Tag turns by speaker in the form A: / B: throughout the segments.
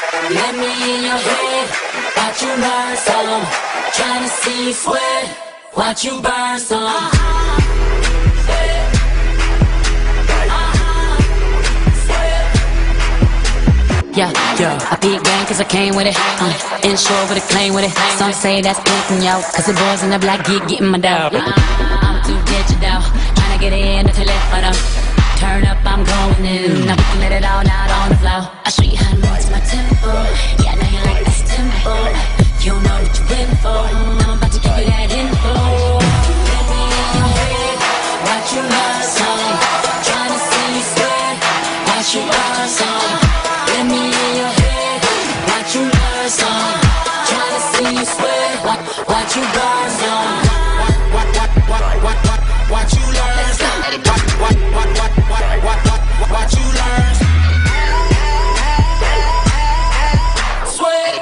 A: Let me in your head, watch you learn some. Tryna see you sweat, watch you burn some. Yeah, I big gang cause I came with it. Inshore with a claim with it. Some say that's pimpin', yo, cause the boys in the black getting my dog. I'm too digital, tryna get in the telephone. Turn up, I'm going in. Now we can let it all out on the floor. I'll show you how to move to my tempo. Yeah, I know you like this tempo. You know what you're in for. I'm about to give you that info. Let me in your head, watch you learn some. Tryna see you sweat, watch you learn some. Let me in your head, watch you learn some. Tryna see you sweat, watch you burn some. Watch you learn some. Watch you learn. Sweat.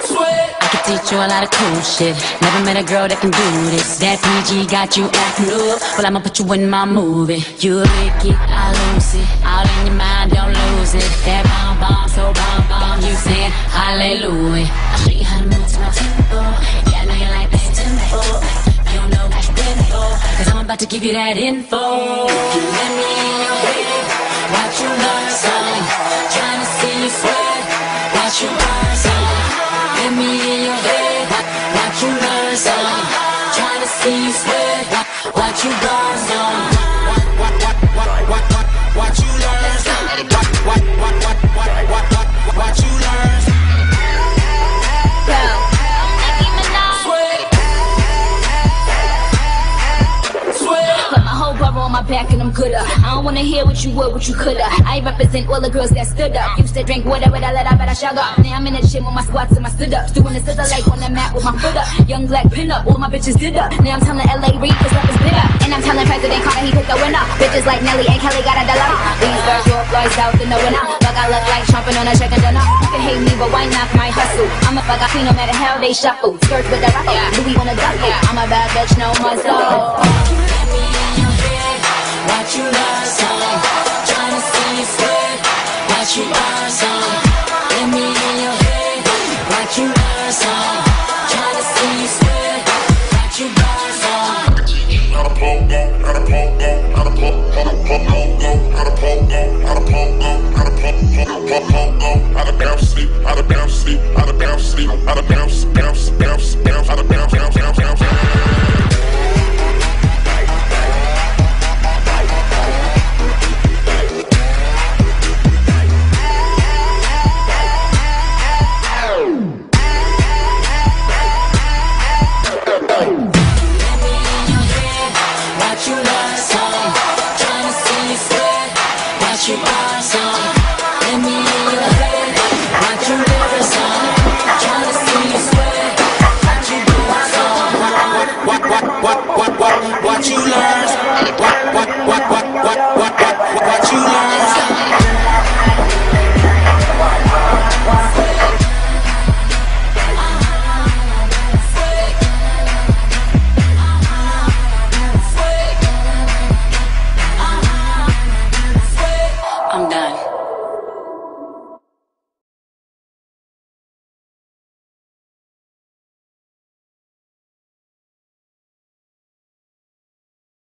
A: Sweat. I can teach you a lot of cool shit. Never met a girl that can do this. That PG got you acting up. Well, I'ma put you in my movie. You lick it, I lose it. All in your mind, don't lose it. That bomb bomb, so bomb bomb. You saying hallelujah. I'll show you how to move to my tempo. Yeah, I know you like that tempo. You don't know what you've been for, cause I'm about to give you that info. Let me in your head, watch you learn some. Tryna see you sweat, watch you burn some. Let me in your head, watch you learn some. Tryna see you sweat, watch you burn some. Watch you learn some. Watch you learn some.
B: On my back and I'm good up. I don't wanna hear what you would, what you coulda. I represent all the girls that stood up. Used to drink water with a let I better shut up. Now I'm in the gym with my squats and my stood ups. Doing the scissor like on the mat with my foot up. Young black pin up, all my bitches did up. Now I'm telling LA Reid cause love is bitter. And I'm telling President Carter he picked the winner. Bitches like Nelly and Kelly got a dollar. These girls your boys out in the winner. Fuck I look like trumping on a chicken dinner. You can hate me but why not my hustle? I'm a fuck I clean no matter how they shuffle. Skirts with the rock, Louis on a duffel. I'm a bad bitch, no muscle.
A: Watch you learn some. Tryna see you sweat, watch you burn some. Let me in your head, watch you learn some. Tryna see you sweat, watch you burn some.
C: Out of pogo, out of pogo, out of pogo, out of pogo, out of pogo, out of pogo, out of pogo, out of bounce sleep, out of bounce sleep, out of bounce sleep, out of bounce, bounce, bounce, bounce, out of bounce, bounce, bounce, bounce, bounce.
A: You burn some. Let me in your head, watch you learn some. Tryna see you sweat, watch you burn some. What you learn?